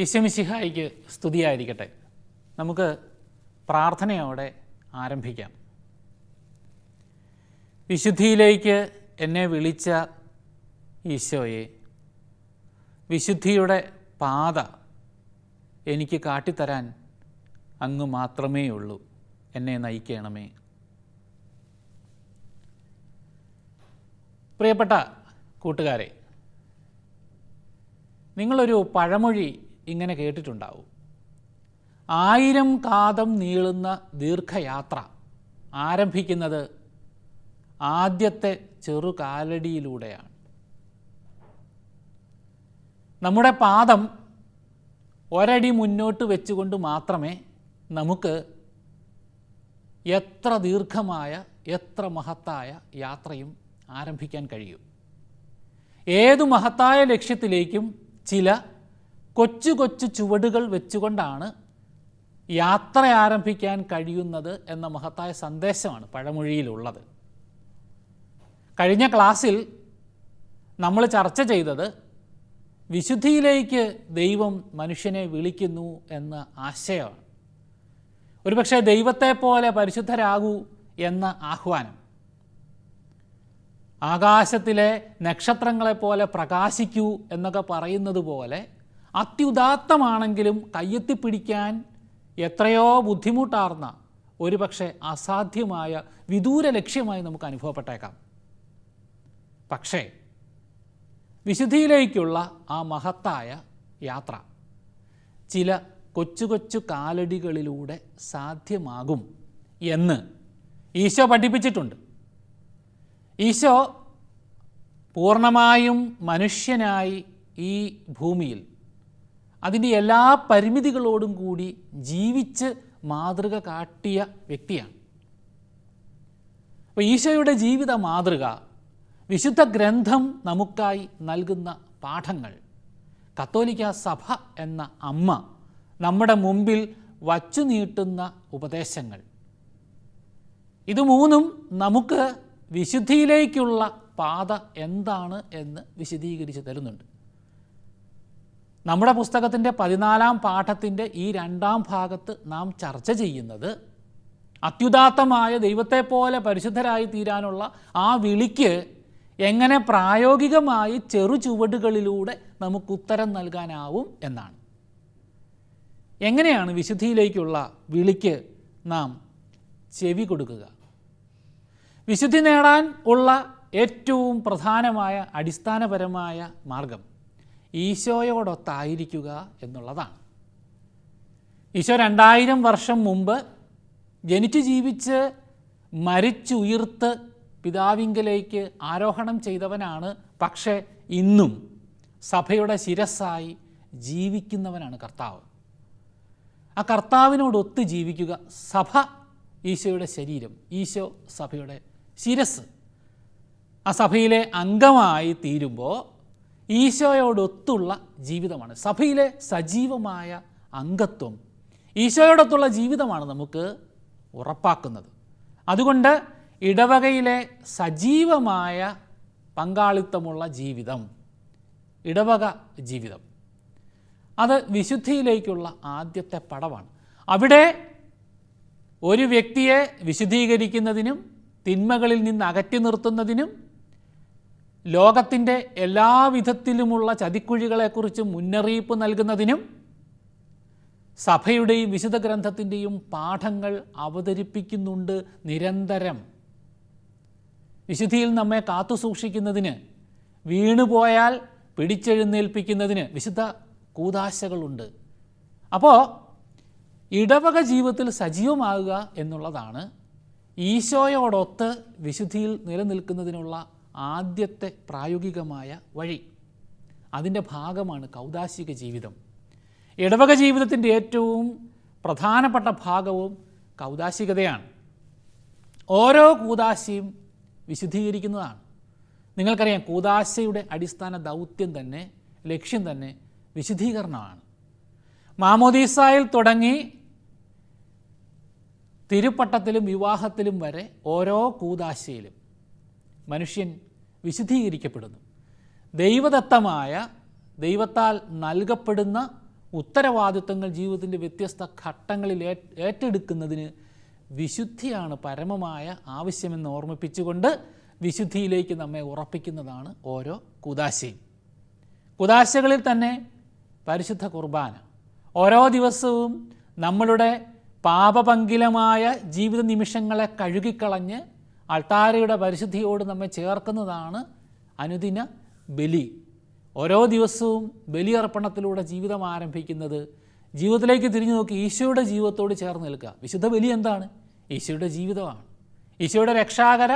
ഈശോമിശിഹായിക്ക് സ്തുതിയായിരിക്കട്ടെ. നമുക്ക് പ്രാർത്ഥനയോടെ ആരംഭിക്കാം. വിശുദ്ധിയിലേക്ക് എന്നെ വിളിച്ച ഈശോയെ, വിശുദ്ധിയുടെ പാത എനിക്ക് കാട്ടിത്തരാൻ അങ്ങ് മാത്രമേ ഉള്ളൂ. എന്നെ നയിക്കണമേ. പ്രിയപ്പെട്ട കൂട്ടുകാരെ, നിങ്ങളൊരു പഴമൊഴി ഇങ്ങനെ കേട്ടിട്ടുണ്ടാവും. 1000 കാതം നീളുന്ന ദീർഘയാത്ര ആരംഭിക്കുന്നത് ആദ്യത്തെ ചെറുകാലടിയിലൂടെയാണ്. നമ്മുടെ പാദം ഒരടി മുന്നോട്ട് വെച്ചുകൊണ്ട് മാത്രമേ നമുക്ക് എത്ര ദീർഘമായ എത്ര മഹത്തായ യാത്രയും ആരംഭിക്കാൻ കഴിയൂ. ഏതു മഹത്തായ ലക്ഷ്യത്തിലേക്കും ചില കൊച്ചു കൊച്ചു ചുവടുകൾ വെച്ചുകൊണ്ടാണ് യാത്ര ആരംഭിക്കാൻ കഴിയുന്നത് എന്ന മഹത്തായ സന്ദേശമാണ് പഴമൊഴിയിലുള്ളത്. കഴിഞ്ഞ ക്ലാസ്സിൽ നമ്മൾ ചർച്ച ചെയ്തത് വിശുദ്ധിയിലേക്ക് ദൈവം മനുഷ്യനെ വിളിക്കുന്നു എന്ന ആശയമാണ്. ഒരുപക്ഷെ ദൈവത്തെ പോലെ പരിശുദ്ധരാകൂ എന്ന ആഹ്വാനം, ആകാശത്തിലെ നക്ഷത്രങ്ങളെപ്പോലെ പ്രകാശിക്കൂ എന്നൊക്കെ പറയുന്നത് പോലെ അത്യുദാത്തമാണെങ്കിലും കയ്യെത്തിപ്പിടിക്കാൻ എത്രയോ ബുദ്ധിമുട്ടാർന്ന ഒരുപക്ഷെ അസാധ്യമായ വിദൂര ലക്ഷ്യമായി നമുക്ക് അനുഭവപ്പെട്ടേക്കാം. പക്ഷേ വിശുദ്ധിയിലേക്കുള്ള ആ മഹത്തായ യാത്ര ചില കൊച്ചു കൊച്ചു കാലടികളിലൂടെ സാധ്യമാകും എന്ന് ഈശോ പഠിപ്പിച്ചിട്ടുണ്ട്. ഈശോ പൂർണ്ണമായും മനുഷ്യനായി ഈ ഭൂമിയിൽ അതിൻ്റെ എല്ലാ പരിമിതികളോടും കൂടി ജീവിച്ച് മാതൃക കാട്ടിയ വ്യക്തിയാണ്. അപ്പോൾ ഈശോയുടെ ജീവിത മാതൃക, വിശുദ്ധ ഗ്രന്ഥം നമുക്കായി നൽകുന്ന പാഠങ്ങൾ, കത്തോലിക്ക സഭ എന്ന അമ്മ നമ്മുടെ മുമ്പിൽ വച്ചു നീട്ടുന്ന ഉപദേശങ്ങൾ, ഇത് മൂന്നും നമുക്ക് വിശുദ്ധിയിലേക്കുള്ള പാത എന്താണ് എന്ന് വിശദീകരിച്ച് തരുന്നുണ്ട്. നമ്മുടെ പുസ്തകത്തിൻ്റെ 14-ാം പാഠത്തിൻ്റെ ഈ 2-ാം ഭാഗത്ത് നാം ചർച്ച ചെയ്യുന്നത് അത്യുദാത്തമായ ദൈവത്തെപ്പോലെ പരിശുദ്ധരായി തീരാനുള്ള ആ വിളിക്ക് എങ്ങനെ പ്രായോഗികമായി ചെറു ചുവടുകളിലൂടെ നമുക്ക് ഉത്തരം നൽകാനാവും എന്നാണ്. എങ്ങനെയാണ് വിശുദ്ധിയിലേക്കുള്ള വിളിക്ക് നാം ചെവി കൊടുക്കുക? വിശുദ്ധി നേടാൻ ഉള്ള ഏറ്റവും പ്രധാനമായ അടിസ്ഥാനപരമായ മാർഗം ഈശോയോടൊത്തായിരിക്കുക എന്നുള്ളതാണ്. ഈശോ 2000 വർഷം മുമ്പ് ജനിച്ചു ജീവിച്ച് മരിച്ചുയർത്ത് പിതാവിങ്കലേക്ക് ആരോഹണം ചെയ്തവനാണ്. പക്ഷേ ഇന്നും സഭയുടെ ശിരസ്സായി ജീവിക്കുന്നവനാണ് കർത്താവ്. ആ കർത്താവിനോടൊത്ത് ജീവിക്കുക. സഭ ഈശോയുടെ ശരീരം, ഈശോ സഭയുടെ ശിരസ്. ആ സഭയിലെ അംഗമായി തീരുമ്പോൾ ഈശോയോടൊത്തുള്ള ജീവിതമാണ്, സഭയിലെ സജീവമായ അംഗത്വം ഈശോയോടൊത്തുള്ള ജീവിതമാണ് നമുക്ക് ഉറപ്പാക്കുന്നത്. അതുകൊണ്ട് ഇടവകയിലെ സജീവമായ പങ്കാളിത്തമുള്ള ജീവിതം, ഇടവക ജീവിതം, അത് വിശുദ്ധിയിലേക്കുള്ള ആദ്യത്തെ പടവാണ്. അവിടെ ഒരു വ്യക്തിയെ വിശുദ്ധീകരിക്കുന്നതിനും തിന്മകളിൽ നിന്ന് അകറ്റി നിർത്തുന്നതിനും ലോകത്തിൻ്റെ എല്ലാവിധത്തിലുമുള്ള ചതിക്കുഴികളെക്കുറിച്ച് മുന്നറിയിപ്പ് നൽകുന്നതിനും സഭയുടെയും വിശുദ്ധ ഗ്രന്ഥത്തിൻ്റെയും പാഠങ്ങൾ അവതരിപ്പിക്കുന്നുണ്ട് നിരന്തരം. വിശുദ്ധിയിൽ നമ്മെ കാത്തുസൂക്ഷിക്കുന്നതിന്, വീണുപോയാൽ പിടിച്ചെഴുന്നേൽപ്പിക്കുന്നതിന് വിശുദ്ധ കൂദാശകളുണ്ട്. അപ്പോൾ ഇടവക ജീവിതത്തിൽ സജീവമാകുക എന്നുള്ളതാണ് ഈശോയോടൊത്ത് വിശുദ്ധിയിൽ നിലനിൽക്കുന്നതിനുള്ള ആദ്യത്തെ പ്രായോഗികമായ വഴി. അതിൻ്റെ ഭാഗമാണ് കൗദാശിക ജീവിതം. ഇടവക ജീവിതത്തിൻ്റെ ഏറ്റവും പ്രധാനപ്പെട്ട ഭാഗവും കൗദാശികതയാണ്. ഓരോ കൂദാശയും വിശുദ്ധീകരിക്കുന്നതാണ്. നിങ്ങൾക്കറിയാം, കൂദാശയുടെ അടിസ്ഥാന ദൗത്യം തന്നെ, ലക്ഷ്യം തന്നെ വിശുദ്ധീകരണമാണ്. മാമോദീസായിൽ തുടങ്ങി തിരുപ്പട്ടത്തിലും വിവാഹത്തിലും വരെ ഓരോ കൂദാശയിലും മനുഷ്യൻ വിശുദ്ധീകരിക്കപ്പെടുന്നു. ദൈവദത്തമായ, ദൈവത്താൽ നൽകപ്പെടുന്ന ഉത്തരവാദിത്വങ്ങൾ ജീവിതത്തിൻ്റെ വ്യത്യസ്ത ഘട്ടങ്ങളിൽ ഏറ്റെടുക്കുന്നതിന് വിശുദ്ധിയാണ് പരമമായ ആവശ്യമെന്ന് ഓർമ്മിപ്പിച്ചുകൊണ്ട് വിശുദ്ധിയിലേക്ക് നമ്മെ ഉറപ്പിക്കുന്നതാണ് ഓരോ കൂദാശയും. കൂദാശകളിൽ തന്നെ പരിശുദ്ധ കുർബാന ഓരോ ദിവസവും നമ്മളുടെ പാപപങ്കിലമായ ജീവിത നിമിഷങ്ങളെ കഴുകിക്കളഞ്ഞ് അൾത്താരയുടെ പരിശുദ്ധിയോട് നമ്മെ ചേർക്കുന്നതാണ് അനുദിന ബലി. ഓരോ ദിവസവും ബലിയർപ്പണത്തിലൂടെ ജീവിതം ആരംഭിക്കുന്നത് ജീവിതത്തിലേക്ക് തിരിഞ്ഞു നോക്കി ഈശോയുടെ ജീവിതത്തോട് ചേർന്ന് നിൽക്കുക. വിശുദ്ധ ബലി എന്താണ്? ഈശോയുടെ ജീവിതമാണ്. ഈശോയുടെ രക്ഷാകര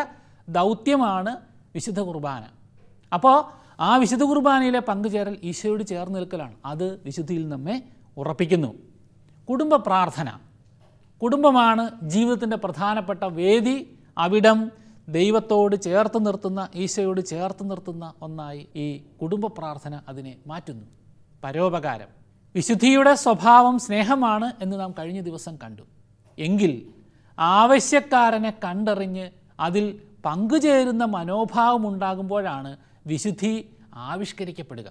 ദൗത്യമാണ് വിശുദ്ധ കുർബാന. അപ്പോൾ ആ വിശുദ്ധ കുർബാനയിലെ പങ്കുചേരൽ ഈശോയോട് ചേർന്ന് നിൽക്കലാണ്. അത് വിശുദ്ധിയിൽ നമ്മെ ഉറപ്പിക്കുന്നു. കുടുംബ പ്രാർത്ഥന. കുടുംബമാണ് ജീവിതത്തിൻ്റെ പ്രധാനപ്പെട്ട വേദി. അവിടം ദൈവത്തോട് ചേർത്ത് നിർത്തുന്ന, ഈശോയോട് ചേർത്ത് നിർത്തുന്ന ഒന്നായി ഈ കുടുംബ പ്രാർത്ഥന അതിനെ മാറ്റുന്നു. പരോപകാരം. വിശുദ്ധിയുടെ സ്വഭാവം സ്നേഹമാണ് എന്ന് നാം കഴിഞ്ഞ ദിവസം കണ്ടു. എങ്കിൽ ആവശ്യക്കാരനെ കണ്ടറിഞ്ഞ് അതിൽ പങ്കുചേരുന്ന മനോഭാവം ഉണ്ടാകുമ്പോഴാണ് വിശുദ്ധി ആവിഷ്കരിക്കപ്പെടുക.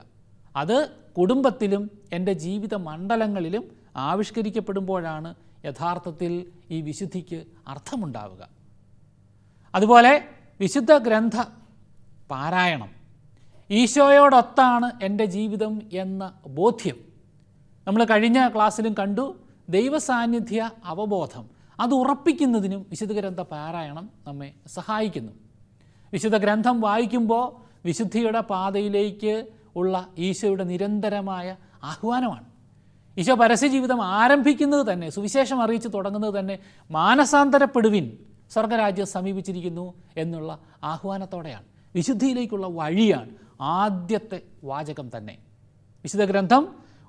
അത് കുടുംബത്തിലും എൻ്റെ ജീവിത മണ്ഡലങ്ങളിലും ആവിഷ്കരിക്കപ്പെടുമ്പോഴാണ് യഥാർത്ഥത്തിൽ ഈ വിശുദ്ധിക്ക് അർത്ഥമുണ്ടാവുക. അതുപോലെ വിശുദ്ധ ഗ്രന്ഥ പാരായണം. ഈശോയോടൊത്താണ് എൻ്റെ ജീവിതം എന്ന ബോധ്യം. നമ്മൾ കഴിഞ്ഞ ക്ലാസ്സിലും കണ്ടു. ദൈവസാന്നിധ്യ അവബോധം അത് ഉറപ്പിക്കുന്നതിനും വിശുദ്ധ ഗ്രന്ഥ പാരായണം നമ്മെ സഹായിക്കുന്നു. വിശുദ്ധ ഗ്രന്ഥം വായിക്കുമ്പോൾ വിശുദ്ധിയുടെ പാതയിലേക്ക് ഉള്ള ഈശോയുടെ നിരന്തരമായ ആഹ്വാനമാണ്. ഈശോ പരസ്യജീവിതം ആരംഭിക്കുന്നത് തന്നെ, സുവിശേഷം അറിയിച്ച് തുടങ്ങുന്നത് തന്നെ മാനസാന്തരപ്പെടുവിൻ, സ്വർഗരാജ്യം സമീപിച്ചിരിക്കുന്നു എന്നുള്ള ആഹ്വാനത്തോടെയാണ്. വിശുദ്ധിയിലേക്കുള്ള വഴിയാണ് ആദ്യത്തെ വാചകം തന്നെ. വിശുദ്ധ ഗ്രന്ഥം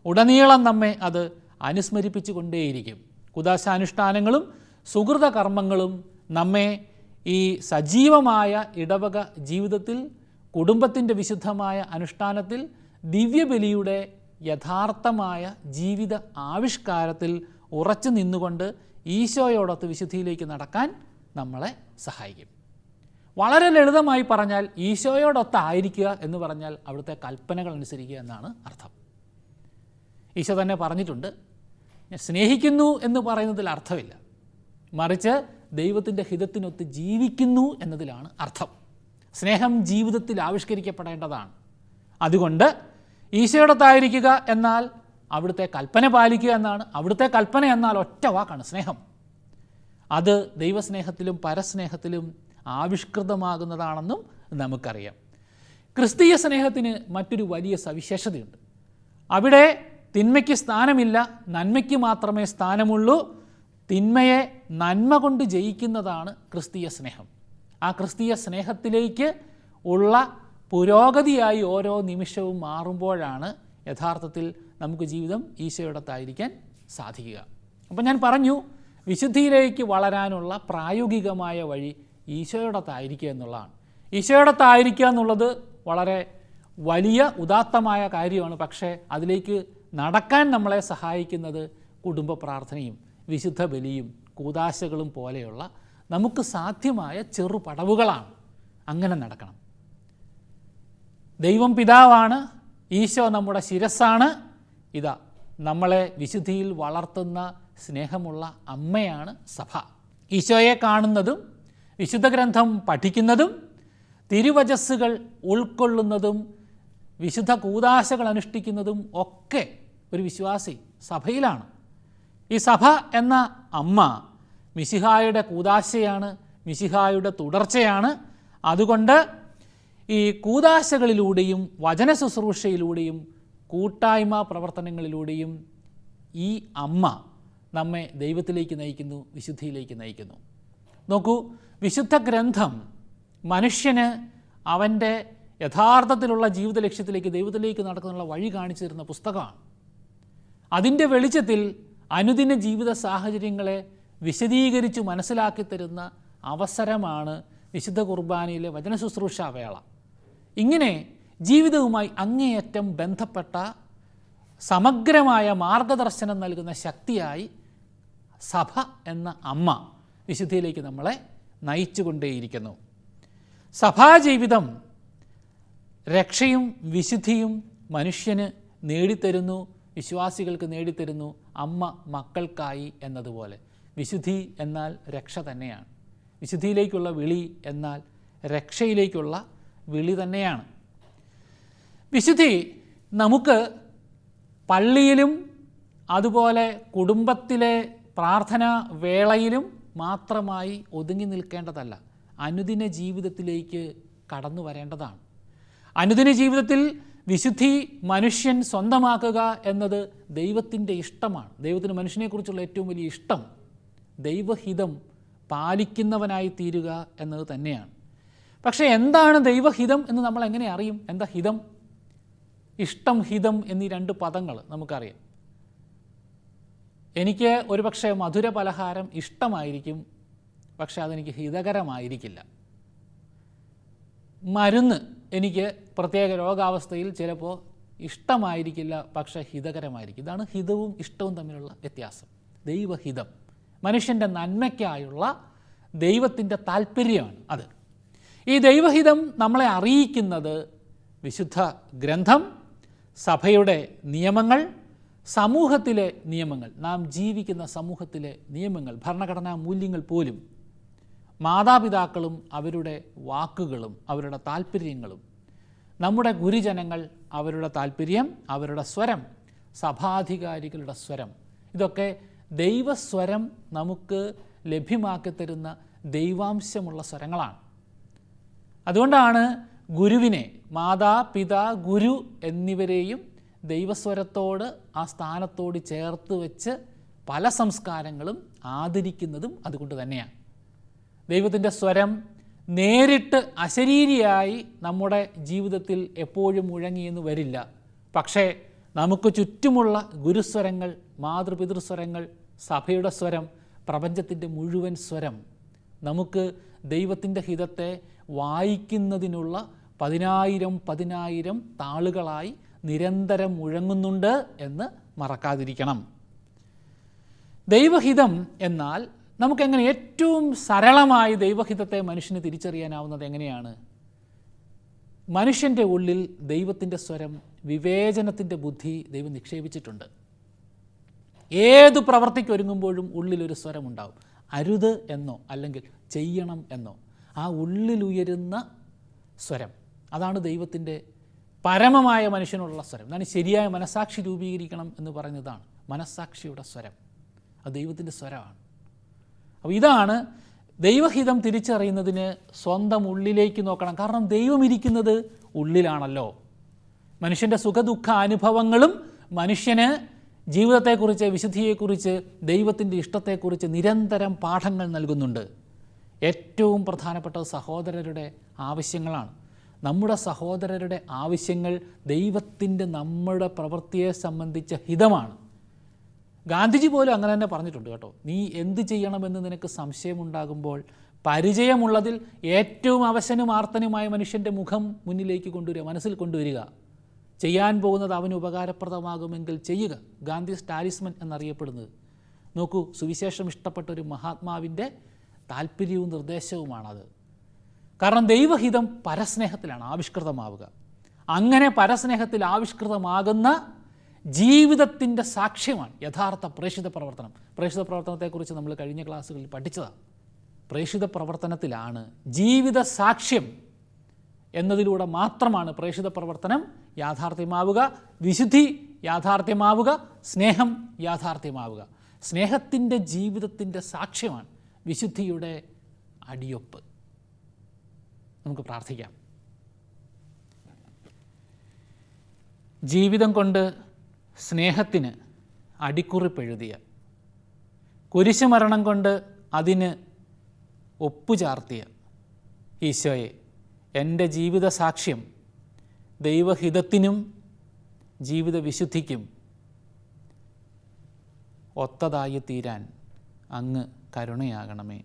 ഉടനീളം നമ്മെ അത് അനുസ്മരിപ്പിച്ചു കൊണ്ടേയിരിക്കും. കുദാശാനുഷ്ഠാനങ്ങളും സുഹൃത കർമ്മങ്ങളും നമ്മെ ഈ സജീവമായ ഇടവക ജീവിതത്തിൽ, കുടുംബത്തിൻ്റെ വിശുദ്ധമായ അനുഷ്ഠാനത്തിൽ, ദിവ്യബലിയുടെ യഥാർത്ഥമായ ജീവിത ആവിഷ്കാരത്തിൽ ഉറച്ചു നിന്നുകൊണ്ട് ഈശോയോടൊത്ത് വിശുദ്ധിയിലേക്ക് നടക്കാൻ നമ്മളെ സഹായിക്കും. വളരെ ലളിതമായി പറഞ്ഞാൽ ഈശോയോടൊത്തായിരിക്കുക എന്ന് പറഞ്ഞാൽ അവിടുത്തെ കൽപ്പനകൾ അനുസരിക്കുക എന്നാണ് അർത്ഥം. ഈശോ തന്നെ പറഞ്ഞിട്ടുണ്ട്, സ്നേഹിക്കുന്നു എന്ന് പറയുന്നതിൽ അർത്ഥമില്ല, മറിച്ച് ദൈവത്തിൻ്റെ ഹിതത്തിനൊത്ത് ജീവിക്കുന്നു എന്നതിലാണ് അർത്ഥം. സ്നേഹം ജീവിതത്തിൽ ആവിഷ്കരിക്കപ്പെടേണ്ടതാണ്. അതുകൊണ്ട് ഈശോയോടൊത്തായിരിക്കുക എന്നാൽ അവിടുത്തെ കൽപ്പന പാലിക്കുക എന്നാണ്. അവിടുത്തെ കൽപ്പന എന്നാൽ ഒറ്റ വാക്കാണ്, സ്നേഹം. അത് ദൈവസ്നേഹത്തിലും പരസ്നേഹത്തിലും ആവിഷ്കൃതമാകുന്നതാണെന്നും നമുക്കറിയാം. ക്രിസ്തീയ സ്നേഹത്തിന് മറ്റൊരു വലിയ സവിശേഷതയുണ്ട്. അവിടെ തിന്മയ്ക്ക് സ്ഥാനമില്ല, നന്മയ്ക്ക് മാത്രമേ സ്ഥാനമുള്ളൂ. തിന്മയെ നന്മ കൊണ്ട് ജയിക്കുന്നതാണ് ക്രിസ്തീയ സ്നേഹം. ആ ക്രിസ്തീയ സ്നേഹത്തിലേക്ക് ഉള്ള പുരോഗതിയായി ഓരോ നിമിഷവും മാറുമ്പോഴാണ് യഥാർത്ഥത്തിൽ നമുക്ക് ജീവിതം ഈശോയോടൊത്തായിരിക്കാൻ സാധിക്കുക. അപ്പം ഞാൻ പറഞ്ഞു, വിശുദ്ധിയിലേക്ക് വളരാനുള്ള പ്രായോഗികമായ വഴി ഈശോയോടൊത്തായിരിക്കുക എന്നുള്ളതാണ്. ഈശോയോടൊത്തായിരിക്കുക എന്നുള്ളത് വളരെ വലിയ ഉദാത്തമായ കാര്യമാണ്. പക്ഷേ അതിലേക്ക് നടക്കാൻ നമ്മളെ സഹായിക്കുന്നത് കുടുംബ പ്രാർത്ഥനയും വിശുദ്ധ ബലിയും കൂദാശകളും പോലെയുള്ള നമുക്ക് സാധ്യമായ ചെറുപടവുകളാണ്. അങ്ങനെ നടക്കണം. ദൈവം പിതാവാണ്, ഈശോ നമ്മുടെ ശിരസ്സാണ്. ഇതാ നമ്മളെ വിശുദ്ധിയിൽ വളർത്തുന്ന സ്നേഹമുള്ള അമ്മയാണ് സഭ. ഈശോയെ കാണുന്നതും വിശുദ്ധ ഗ്രന്ഥം പഠിക്കുന്നതും തിരുവചസ്സുകൾ ഉൾക്കൊള്ളുന്നതും വിശുദ്ധ കൂദാശകൾ അനുഷ്ഠിക്കുന്നതും ഒക്കെ ഒരു വിശ്വാസി സഭയിലാണ്. ഈ സഭ എന്ന അമ്മ മിശിഹായുടെ കൂദാശയാണ്, മിശിഹായുടെ തുടർച്ചയാണ്. അതുകൊണ്ട് ഈ കൂദാശകളിലൂടെയും വചന ശുശ്രൂഷയിലൂടെയും കൂട്ടായ്മ പ്രവർത്തനങ്ങളിലൂടെയും ഈ അമ്മ നമ്മെ ദൈവത്തിലേക്ക് നയിക്കുന്നു, വിശുദ്ധിയിലേക്ക് നയിക്കുന്നു. നോക്കൂ, വിശുദ്ധ ഗ്രന്ഥം മനുഷ്യന് അവൻ്റെ യഥാർത്ഥത്തിലുള്ള ജീവിത ലക്ഷ്യത്തിലേക്ക്, ദൈവത്തിലേക്ക് നടക്കാനുള്ള വഴി കാണിച്ചു തരുന്ന പുസ്തകമാണ്. അതിൻ്റെ വെളിച്ചത്തിൽ അനുദിന ജീവിത സാഹചര്യങ്ങളെ വിശദീകരിച്ച് മനസ്സിലാക്കി തരുന്ന അവസരമാണ് വിശുദ്ധ കുർബാനയിലെ വചന ശുശ്രൂഷ വേള. ഇങ്ങനെ ജീവിതവുമായി അങ്ങേയറ്റം ബന്ധപ്പെട്ട സമഗ്രമായ മാർഗദർശനം നൽകുന്ന ശക്തിയായി സഭ എന്ന അമ്മ വിശുദ്ധിയിലേക്ക് നമ്മളെ നയിച്ചുകൊണ്ടേയിരിക്കുന്നു. സഭാജീവിതം രക്ഷയും വിശുദ്ധിയും മനുഷ്യന് നേടിത്തരുന്നു, വിശ്വാസികൾക്ക് നേടിത്തരുന്നു അമ്മ മക്കൾക്കായി എന്നതുപോലെ. വിശുദ്ധി എന്നാൽ രക്ഷ തന്നെയാണ്. വിശുദ്ധിയിലേക്കുള്ള വിളി എന്നാൽ രക്ഷയിലേക്കുള്ള വിളി തന്നെയാണ്. വിശുദ്ധി നമുക്ക് പള്ളിയിലും അതുപോലെ കുടുംബത്തിലെ പ്രാർത്ഥനാ വേളയിലും മാത്രമായി ഒതുങ്ങി നിൽക്കേണ്ടതല്ല, അനുദിന ജീവിതത്തിലേക്ക് കടന്നു വരേണ്ടതാണ്. അനുദിന ജീവിതത്തിൽ വിശുദ്ധി മനുഷ്യൻ സ്വന്തമാക്കുക എന്നത് ദൈവത്തിൻ്റെ ഇഷ്ടമാണ്. ദൈവത്തിന് മനുഷ്യനെക്കുറിച്ചുള്ള ഏറ്റവും വലിയ ഇഷ്ടം ദൈവഹിതം പാലിക്കുന്നവനായി തീരുക എന്നത് തന്നെയാണ്. പക്ഷേ എന്താണ് ദൈവഹിതം എന്ന് നമ്മൾ എങ്ങനെ അറിയും? എന്താ ഹിതം? ഇഷ്ടം, ഹിതം എന്നീ രണ്ട് പദങ്ങൾ നമുക്കറിയാം. എനിക്ക് ഒരുപക്ഷെ മധുര പലഹാരം ഇഷ്ടമായിരിക്കും, പക്ഷേ അതെനിക്ക് ഹിതകരമായിരിക്കില്ല. മരുന്ന് എനിക്ക് പ്രത്യേക രോഗാവസ്ഥയിൽ ചിലപ്പോൾ ഇഷ്ടമായിരിക്കില്ല, പക്ഷേ ഹിതകരമായിരിക്കും. ഇതാണ് ഹിതവും ഇഷ്ടവും തമ്മിലുള്ള വ്യത്യാസം. ദൈവഹിതം മനുഷ്യൻ്റെ നന്മയ്ക്കായുള്ള ദൈവത്തിൻ്റെ താല്പര്യമാണ് അത്. ഈ ദൈവഹിതം നമ്മളെ അറിയിക്കുന്നത് വിശുദ്ധ ഗ്രന്ഥം, സഭയുടെ നിയമങ്ങൾ, സമൂഹത്തിലെ നിയമങ്ങൾ, നാം ജീവിക്കുന്ന സമൂഹത്തിലെ നിയമങ്ങൾ, ഭരണഘടനാ മൂല്യങ്ങൾ പോലും, മാതാപിതാക്കളും അവരുടെ വാക്കുകളും അവരുടെ താല്പര്യങ്ങളും, നമ്മുടെ ഗുരുജനങ്ങൾ അവരുടെ താല്പര്യം, അവരുടെ സ്വരം, സഭാധികാരികളുടെ സ്വരം, ഇതൊക്കെ ദൈവസ്വരം നമുക്ക് ലഭ്യമാക്കി തരുന്ന ദൈവാംശമുള്ള സ്വരങ്ങളാണ്. അതുകൊണ്ടാണ് ഗുരുവിനെ, മാതാ പിതാ ഗുരു എന്നിവരെയും ദൈവസ്വരത്തോട്, ആ സ്ഥാനത്തോട് ചേർത്ത് വെച്ച് പല സംസ്കാരങ്ങളും ആദരിക്കുന്നതും അതുകൊണ്ട് തന്നെയാണ്. ദൈവത്തിൻ്റെ സ്വരം നേരിട്ട് അശരീരിയായി നമ്മുടെ ജീവിതത്തിൽ എപ്പോഴും മുഴങ്ങിയെന്ന് വരില്ല. പക്ഷേ നമുക്ക് ചുറ്റുമുള്ള ഗുരുസ്വരങ്ങൾ, മാതൃപിതൃസ്വരങ്ങൾ, സഭയുടെ സ്വരം, പ്രപഞ്ചത്തിൻ്റെ മുഴുവൻ സ്വരം നമുക്ക് ദൈവത്തിൻ്റെ ഹിതത്തെ വായിക്കുന്നതിനുള്ള 10,000 താളുകളായി നിരന്തരം മുഴങ്ങുന്നുണ്ട് എന്ന് മറക്കാതിരിക്കണം. ദൈവഹിതം എന്നാൽ നമുക്കെങ്ങനെ ഏറ്റവും സരളമായി ദൈവഹിതത്തെ മനുഷ്യന് തിരിച്ചറിയാനാവുന്നത് എങ്ങനെയാണ്? മനുഷ്യൻ്റെ ഉള്ളിൽ ദൈവത്തിൻ്റെ സ്വരം, വിവേചനത്തിൻ്റെ ബുദ്ധി ദൈവം നിക്ഷേപിച്ചിട്ടുണ്ട്. ഏത് പ്രവർത്തിക്കൊരുങ്ങുമ്പോഴും ഉള്ളിലൊരു സ്വരമുണ്ടാവും. അരുത് എന്നോ അല്ലെങ്കിൽ ചെയ്യണം എന്നോ, ആ ഉള്ളിലുയരുന്ന സ്വരം, അതാണ് ദൈവത്തിൻ്റെ പരമമായ മനുഷ്യനുള്ള സ്വരം. അതാണ് ശരിയായ മനസ്സാക്ഷി രൂപീകരിക്കണം എന്ന് പറയുന്നതാണ് മനസ്സാക്ഷിയുടെ സ്വരം. അത് ദൈവത്തിൻ്റെ സ്വരമാണ്. അപ്പോൾ ഇതാണ് ദൈവഹിതം തിരിച്ചറിയുന്നതിന് സ്വന്തം ഉള്ളിലേക്ക് നോക്കണം. കാരണം ദൈവം ഇരിക്കുന്നത് ഉള്ളിലാണല്ലോ. മനുഷ്യൻ്റെ സുഖദുഃഖ അനുഭവങ്ങളും മനുഷ്യന് ജീവിതത്തെക്കുറിച്ച്, വിശുദ്ധിയെക്കുറിച്ച്, ദൈവത്തിൻ്റെ ഇഷ്ടത്തെക്കുറിച്ച് നിരന്തരം പാഠങ്ങൾ നൽകുന്നുണ്ട്. ഏറ്റവും പ്രധാനപ്പെട്ടത് സഹോദരരുടെ ആവശ്യങ്ങളാണ്. നമ്മുടെ സഹോദരരുടെ ആവശ്യങ്ങൾ ദൈവത്തിൻ്റെ നമ്മുടെ പ്രവൃത്തിയെ സംബന്ധിച്ച ഹിതമാണ്. ഗാന്ധിജി പോലും അങ്ങനെ തന്നെ പറഞ്ഞിട്ടുണ്ട് കേട്ടോ. നീ എന്ത് ചെയ്യണമെന്ന് നിനക്ക് സംശയമുണ്ടാകുമ്പോൾ പരിചയമുള്ളതിൽ ഏറ്റവും അവശനും ആർത്തനുമായ മനുഷ്യൻ്റെ മുഖം മുന്നിലേക്ക് കൊണ്ടുവരിക, മനസ്സിൽ കൊണ്ടുവരിക. ചെയ്യാൻ പോകുന്നത് അവന് ഉപകാരപ്രദമാകുമെങ്കിൽ ചെയ്യുക. ഗാന്ധി ടാലിസ്മൻ എന്നറിയപ്പെടുന്നത്. നോക്കൂ, സുവിശേഷം ഇഷ്ടപ്പെട്ട ഒരു മഹാത്മാവിൻ്റെ താല്പര്യവും നിർദ്ദേശവുമാണത്. കാരണം ദൈവഹിതം പരസ്നേഹത്തിലാണ് ആവിഷ്കൃതമാവുക. അങ്ങനെ പരസ്നേഹത്തിൽ ആവിഷ്കൃതമാകുന്ന ജീവിതത്തിൻ്റെ സാക്ഷ്യമാണ് യഥാർത്ഥ പ്രേഷിത പ്രവർത്തനം. പ്രേഷിത പ്രവർത്തനത്തെക്കുറിച്ച് നമ്മൾ കഴിഞ്ഞ ക്ലാസ്സുകളിൽ പഠിച്ചതാണ്. പ്രേഷിത പ്രവർത്തനത്തിലാണ് ജീവിത സാക്ഷ്യം എന്നതിലൂടെ മാത്രമാണ് പ്രേഷിത പ്രവർത്തനം യാഥാർത്ഥ്യമാവുക, വിശുദ്ധി യാഥാർത്ഥ്യമാവുക, സ്നേഹം യാഥാർത്ഥ്യമാവുക. സ്നേഹത്തിൻ്റെ ജീവിതത്തിൻ്റെ സാക്ഷ്യമാണ് വിശുദ്ധിയുടെ അടിയൊപ്പ്. നമുക്ക് പ്രാർത്ഥിക്കാം. ജീവിതം കൊണ്ട് സ്നേഹത്തിന് അടിക്കുറിപ്പെഴുതിയ, കുരിശുമരണം കൊണ്ട് അതിന് ഒപ്പുചാർത്തിയ ഈശോയെ, എൻ്റെ ജീവിത സാക്ഷ്യം ദൈവഹിതത്തിനും ജീവിത വിശുദ്ധിക്കും ഒത്തതായി തീരാൻ അങ്ങ് കരുണയാകണമേ.